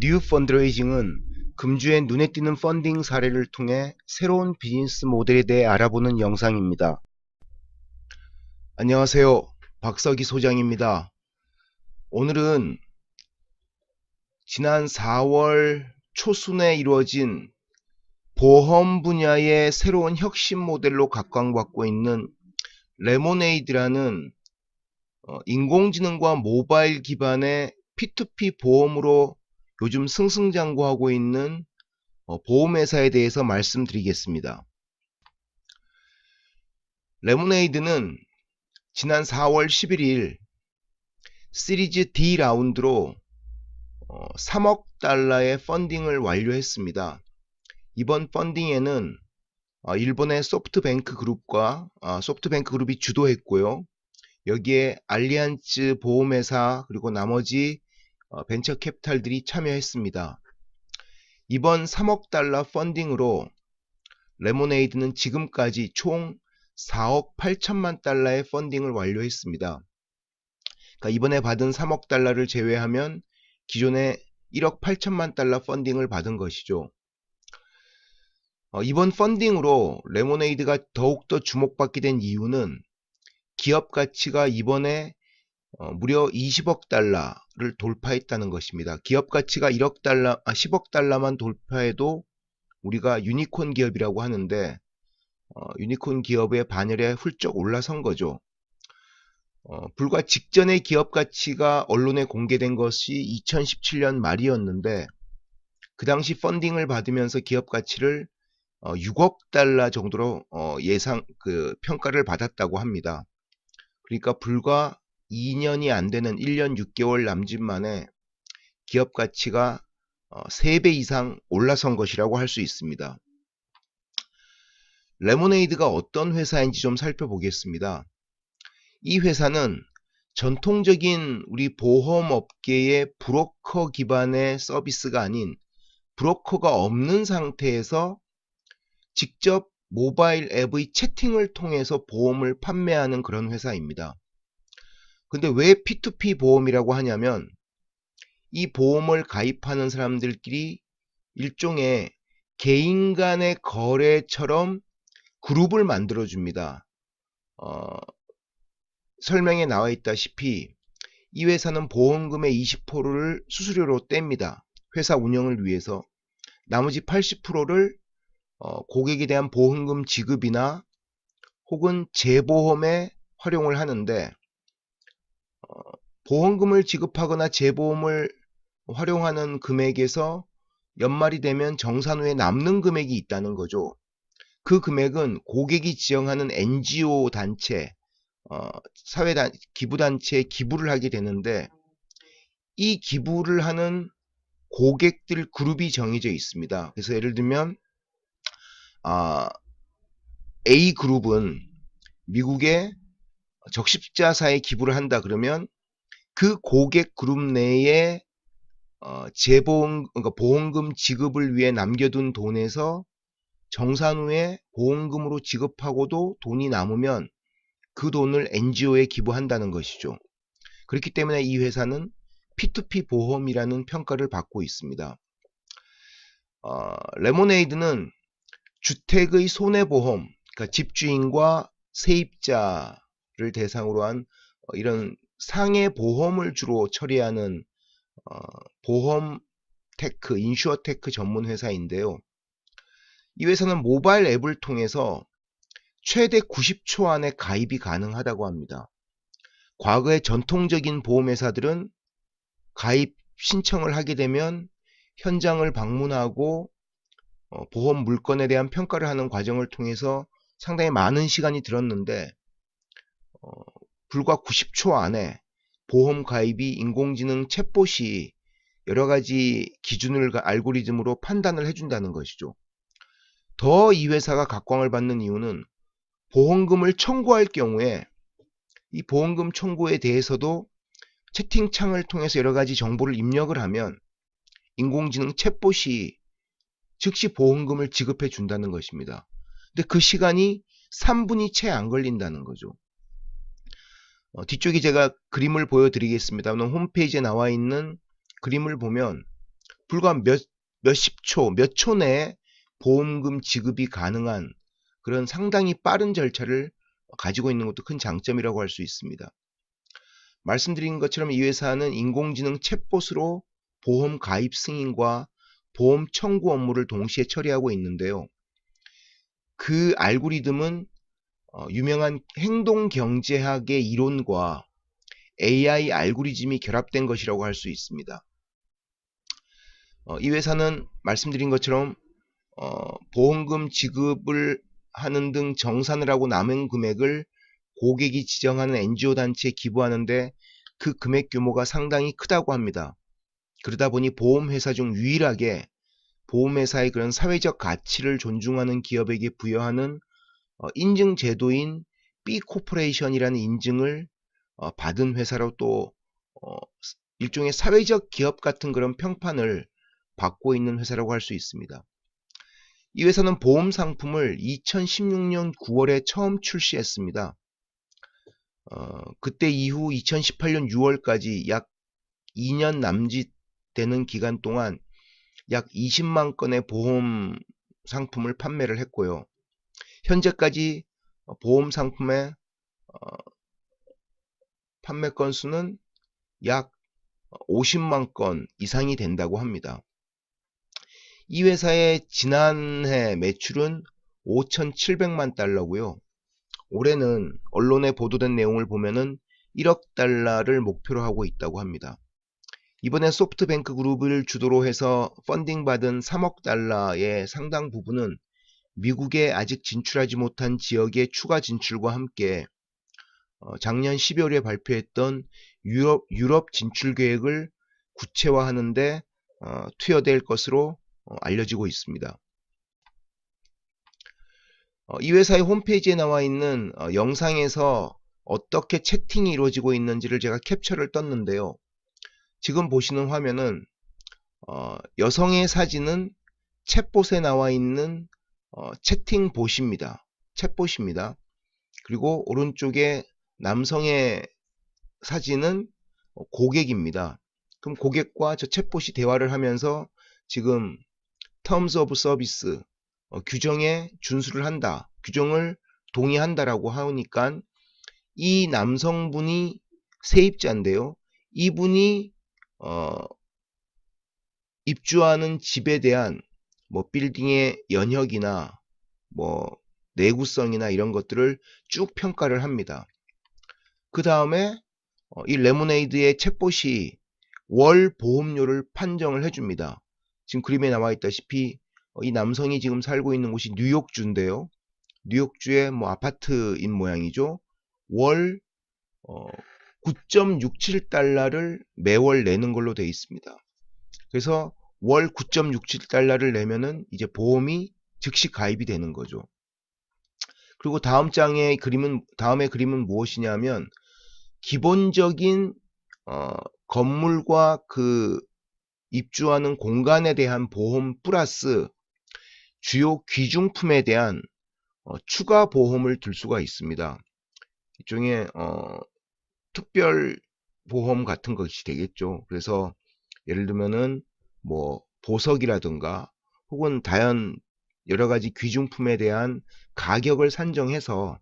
뉴 펀드레이징은 금주의 눈에 띄는 펀딩 사례를 통해 새로운 비즈니스 모델에 대해 알아보는 영상입니다. 안녕하세요. 박석희 소장입니다. 오늘은 지난 4월 초순에 이루어진 보험 분야의 새로운 혁신 모델로 각광받고 있는 레모네이드라는 인공지능과 모바일 기반의 P2P 보험으로 요즘 승승장구하고 있는 보험회사에 대해서 말씀드리겠습니다. 레모네이드는 지난 4월 11일 시리즈 D 라운드로 3억 달러의 펀딩을 완료했습니다. 이번 펀딩에는 일본의 소프트뱅크 그룹이 주도했고요. 여기에 알리안츠 보험회사 그리고 나머지 벤처 캐피탈들이 참여했습니다. 이번 3억 달러 펀딩으로 레모네이드는 지금까지 총 4억 8천만 달러의 펀딩을 완료했습니다. 그러니까 이번에 받은 3억 달러를 제외하면 기존에 1억 8천만 달러 펀딩을 받은 것이죠. 이번 펀딩으로 레모네이드가 더욱더 주목받게 된 이유는 기업 가치가 이번에 무려 20억 달러를 돌파했다는 것입니다. 기업 가치가 10억 달러만 돌파해도 우리가 유니콘 기업이라고 하는데 유니콘 기업의 반열에 훌쩍 올라선 거죠. 불과 직전에 기업 가치가 언론에 공개된 것이 2017년 말이었는데 그 당시 펀딩을 받으면서 기업 가치를 6억 달러 정도로 평가를 받았다고 합니다. 그러니까 불과 2년이 안 되는 1년 6개월 남짓 만에 기업 가치가 3배 이상 올라선 것이라고 할 수 있습니다. 레모네이드가 어떤 회사인지 좀 살펴보겠습니다. 이 회사는 전통적인 우리 보험업계의 브로커 기반의 서비스가 아닌 브로커가 없는 상태에서 직접 모바일 앱의 채팅을 통해서 보험을 판매하는 그런 회사입니다. 근데 왜 P2P 보험이라고 하냐면 이 보험을 가입하는 사람들끼리 일종의 개인 간의 거래처럼 그룹을 만들어 줍니다. 설명에 나와 있다시피 이 회사는 보험금의 20%를 수수료로 뗍니다. 회사 운영을 위해서. 나머지 80%를 고객에 대한 보험금 지급이나 혹은 재보험에 활용을 하는데 보험금을 지급하거나 재보험을 활용하는 금액에서 연말이 되면 정산 후에 남는 금액이 있다는 거죠. 그 금액은 고객이 지정하는 NGO 단체, 기부단체에 기부를 하게 되는데 이 기부를 하는 고객들 그룹이 정해져 있습니다. 그래서 예를 들면 A그룹은 미국의 적십자사에 기부를 한다 그러면 그 고객 그룹 내에 그러니까 보험금 지급을 위해 남겨둔 돈에서 정산 후에 보험금으로 지급하고도 돈이 남으면 그 돈을 NGO에 기부한다는 것이죠. 그렇기 때문에 이 회사는 P2P 보험이라는 평가를 받고 있습니다. 레모네이드는 주택의 손해보험, 그러니까 집주인과 세입자를 대상으로 한 이런 상해 보험을 주로 처리하는 보험 테크, 인슈어테크 전문 회사인데요. 이 회사는 모바일 앱을 통해서 최대 90초 안에 가입이 가능하다고 합니다. 과거의 전통적인 보험회사들은 가입 신청을 하게 되면 현장을 방문하고 보험 물건에 대한 평가를 하는 과정을 통해서 상당히 많은 시간이 들었는데 불과 90초 안에 보험 가입이 인공지능 챗봇이 여러가지 기준을 알고리즘으로 판단을 해준다는 것이죠. 더 이 회사가 각광을 받는 이유는 보험금을 청구할 경우에 이 보험금 청구에 대해서도 채팅창을 통해서 여러가지 정보를 입력을 하면 인공지능 챗봇이 즉시 보험금을 지급해 준다는 것입니다. 근데 그 시간이 3분이 채 안 걸린다는 거죠. 뒤쪽에 제가 그림을 보여드리겠습니다. 홈페이지에 나와 있는 그림을 보면 불과 몇십 초, 몇 초 내에 보험금 지급이 가능한 그런 상당히 빠른 절차를 가지고 있는 것도 큰 장점이라고 할 수 있습니다. 말씀드린 것처럼 이 회사는 인공지능 챗봇으로 보험 가입 승인과 보험 청구 업무를 동시에 처리하고 있는데요. 그 알고리즘은 유명한 행동경제학의 이론과 AI 알고리즘이 결합된 것이라고 할 수 있습니다. 이 회사는 말씀드린 것처럼 보험금 지급을 하는 등 정산을 하고 남은 금액을 고객이 지정하는 NGO 단체에 기부하는데 그 금액 규모가 상당히 크다고 합니다. 그러다 보니 보험회사 중 유일하게 보험회사의 그런 사회적 가치를 존중하는 기업에게 부여하는 인증 제도인 B 코퍼레이션이라는 인증을 받은 회사로 또 일종의 사회적 기업 같은 그런 평판을 받고 있는 회사라고 할 수 있습니다. 이 회사는 보험 상품을 2016년 9월에 처음 출시했습니다. 그때 이후 2018년 6월까지 약 2년 남짓 되는 기간 동안 약 20만 건의 보험 상품을 판매를 했고요. 현재까지 보험 상품의 판매 건수는 약 50만 건 이상이 된다고 합니다. 이 회사의 지난해 매출은 5,700만 달러고요. 올해는 언론에 보도된 내용을 보면은 1억 달러를 목표로 하고 있다고 합니다. 이번에 소프트뱅크 그룹을 주도로 해서 펀딩 받은 3억 달러의 상당 부분은 미국에 아직 진출하지 못한 지역의 추가 진출과 함께 작년 12월에 발표했던 유럽 진출 계획을 구체화하는데 투여될 것으로 알려지고 있습니다. 이 회사의 홈페이지에 나와 있는 영상에서 어떻게 채팅이 이루어지고 있는지를 제가 캡처를 떴는데요. 지금 보시는 화면은 여성의 사진은 챗봇에 나와 있는 채팅봇입니다. 챗봇입니다. 그리고 오른쪽에 남성의 사진은 고객입니다. 그럼 고객과 저 챗봇이 대화를 하면서 지금 Terms of Service 규정에 준수를 한다, 규정을 동의한다라고 하니까 이 남성분이 세입자인데요. 이분이 입주하는 집에 대한 뭐 빌딩의 연혁이나 뭐 내구성이나 이런 것들을 쭉 평가를 합니다. 그 다음에 이 레모네이드의 챗봇이 월 보험료를 판정을 해줍니다. 지금 그림에 나와 있다시피 이 남성이 지금 살고 있는 곳이 뉴욕주인데요. 뉴욕주의 뭐 아파트인 모양이죠. 월 9.67달러를 매월 내는 걸로 되어 있습니다. 그래서 월 9.67달러를 내면은 이제 보험이 즉시 가입이 되는 거죠. 그리고 다음의 그림은 무엇이냐면 기본적인 건물과 그 입주하는 공간에 대한 보험 플러스 주요 귀중품에 대한 추가 보험을 들 수가 있습니다. 일종의 특별 보험 같은 것이 되겠죠. 그래서 예를 들면은 뭐 보석이라든가 혹은 다연 여러 가지 귀중품에 대한 가격을 산정해서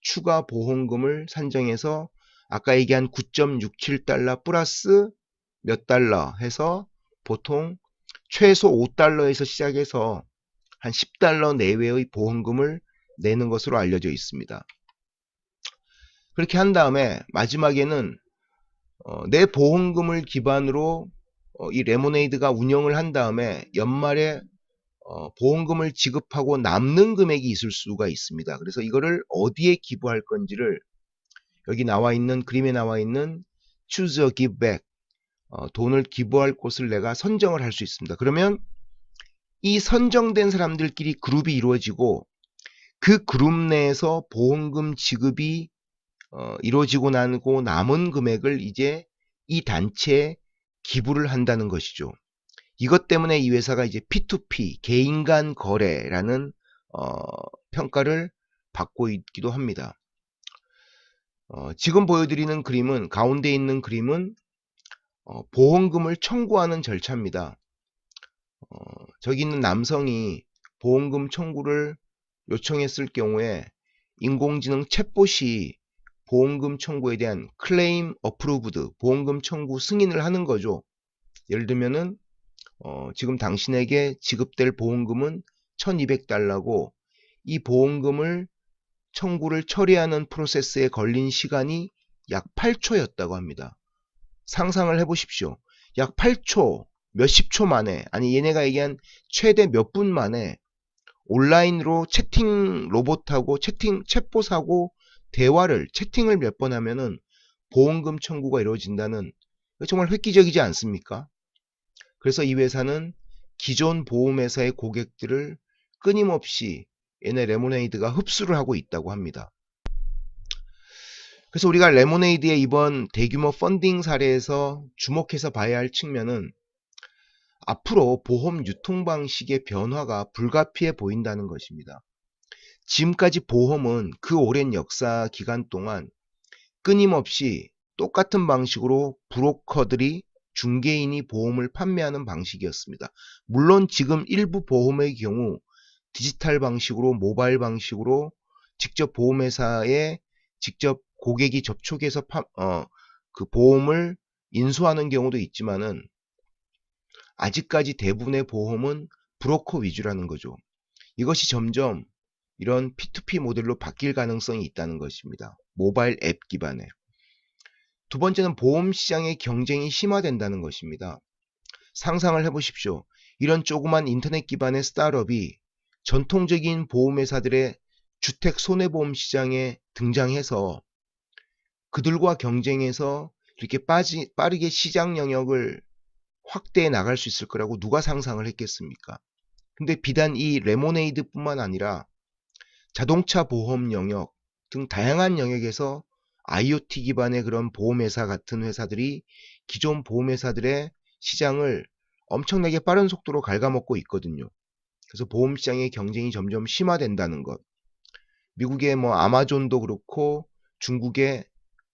추가 보험금을 산정해서 아까 얘기한 9.67달러 플러스 몇 달러 해서 보통 최소 5달러에서 시작해서 한 10달러 내외의 보험금을 내는 것으로 알려져 있습니다. 그렇게 한 다음에 마지막에는 내 보험금을 기반으로 이 레모네이드가 운영을 한 다음에 연말에 보험금을 지급하고 남는 금액이 있을 수가 있습니다. 그래서 이거를 어디에 기부할 건지를 여기 나와 있는 그림에 나와 있는 Choose a Give Back 돈을 기부할 곳을 내가 선정을 할 수 있습니다. 그러면 이 선정된 사람들끼리 그룹이 이루어지고 그 그룹 내에서 보험금 지급이 이루어지고 나고 남은 금액을 이제 이 단체에 기부를 한다는 것이죠. 이것 때문에 이 회사가 이제 P2P 개인 간 거래라는 평가를 받고 있기도 합니다. 지금 보여드리는 그림은 가운데 있는 그림은 보험금을 청구하는 절차입니다. 저기 있는 남성이 보험금 청구를 요청했을 경우에 인공지능 챗봇이 보험금 청구에 대한 클레임 어프루브드, 보험금 청구 승인을 하는 거죠. 예를 들면은 지금 당신에게 지급될 보험금은 $1200고 이 보험금을 청구를 처리하는 프로세스에 걸린 시간이 약 8초였다고 합니다. 상상을 해보십시오. 약 8초, 몇십 초 만에, 아니 얘네가 얘기한 최대 몇 분 만에 온라인으로 채팅 로봇하고 챗봇하고 대화를, 채팅을 몇 번 하면은 보험금 청구가 이루어진다는, 정말 획기적이지 않습니까? 그래서 이 회사는 기존 보험회사의 고객들을 끊임없이 얘네 레모네이드가 흡수를 하고 있다고 합니다. 그래서 우리가 레모네이드의 이번 대규모 펀딩 사례에서 주목해서 봐야 할 측면은 앞으로 보험 유통 방식의 변화가 불가피해 보인다는 것입니다. 지금까지 보험은 그 오랜 역사 기간 동안 끊임없이 똑같은 방식으로 브로커들이, 중개인이 보험을 판매하는 방식이었습니다. 물론 지금 일부 보험의 경우 디지털 방식으로, 모바일 방식으로 직접 보험회사에 직접 고객이 접촉해서 그 보험을 인수하는 경우도 있지만은 아직까지 대부분의 보험은 브로커 위주라는 거죠. 이것이 점점 이런 P2P 모델로 바뀔 가능성이 있다는 것입니다. 모바일 앱 기반의. 두 번째는 보험 시장의 경쟁이 심화된다는 것입니다. 상상을 해보십시오. 이런 조그만 인터넷 기반의 스타트업이 전통적인 보험회사들의 주택 손해보험 시장에 등장해서 그들과 경쟁해서 이렇게 빠르게 시장 영역을 확대해 나갈 수 있을 거라고 누가 상상을 했겠습니까? 근데 비단 이 레모네이드 뿐만 아니라 자동차 보험 영역 등 다양한 영역에서 IoT 기반의 그런 보험회사 같은 회사들이 기존 보험회사들의 시장을 엄청나게 빠른 속도로 갉아먹고 있거든요. 그래서 보험 시장의 경쟁이 점점 심화된다는 것. 미국의 뭐 아마존도 그렇고 중국의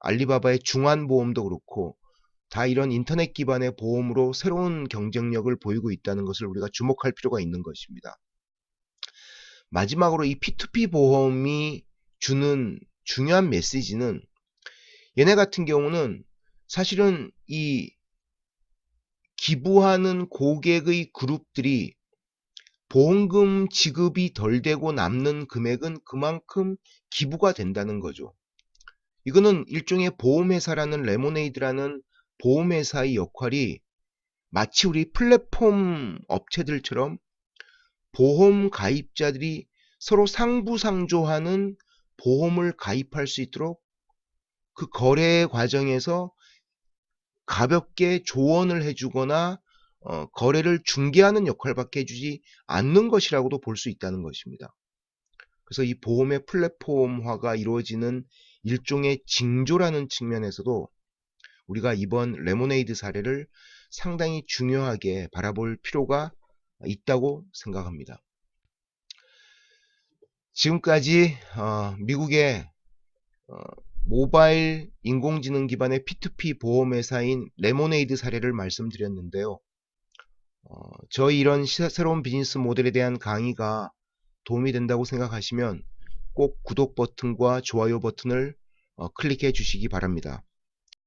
알리바바의 중환보험도 그렇고 다 이런 인터넷 기반의 보험으로 새로운 경쟁력을 보이고 있다는 것을 우리가 주목할 필요가 있는 것입니다. 마지막으로 이 P2P 보험이 주는 중요한 메시지는 얘네 같은 경우는 사실은 이 기부하는 고객의 그룹들이 보험금 지급이 덜 되고 남는 금액은 그만큼 기부가 된다는 거죠. 이거는 일종의 보험회사라는 레모네이드라는 보험회사의 역할이 마치 우리 플랫폼 업체들처럼 보험 가입자들이 서로 상부상조하는 보험을 가입할 수 있도록 그 거래 과정에서 가볍게 조언을 해주거나 거래를 중개하는 역할밖에 해주지 않는 것이라고도 볼 수 있다는 것입니다. 그래서 이 보험의 플랫폼화가 이루어지는 일종의 징조라는 측면에서도 우리가 이번 레모네이드 사례를 상당히 중요하게 바라볼 필요가 있다고 생각합니다. 지금까지 미국의 모바일 인공지능 기반의 P2P 보험회사인 레모네이드 사례를 말씀드렸는데요. 저희 이런 새로운 비즈니스 모델에 대한 강의가 도움이 된다고 생각하시면 꼭 구독 버튼과 좋아요 버튼을 클릭해 주시기 바랍니다.